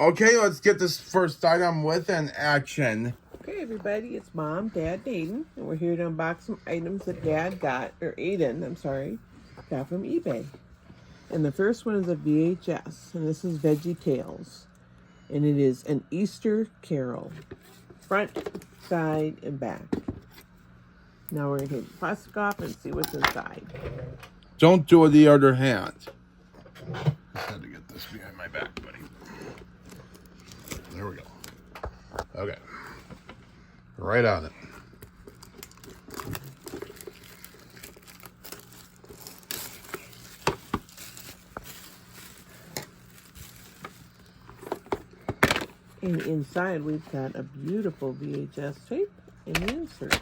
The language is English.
Okay, let's get this first item with an action. Okay, everybody, it's Mom, Dad, and Aiden, and we're here to unbox some items that Dad got, or Aiden, I'm sorry, got from eBay. And the first one is a VHS, and this is VeggieTales. And it is an Easter Carol, front, side, and back. Now we're going to take the plastic off and see what's inside. Don't do it the other hand. Just had to get this behind my back, buddy. There we go. Okay. Right on it. And inside we've got a beautiful VHS tape and the insert.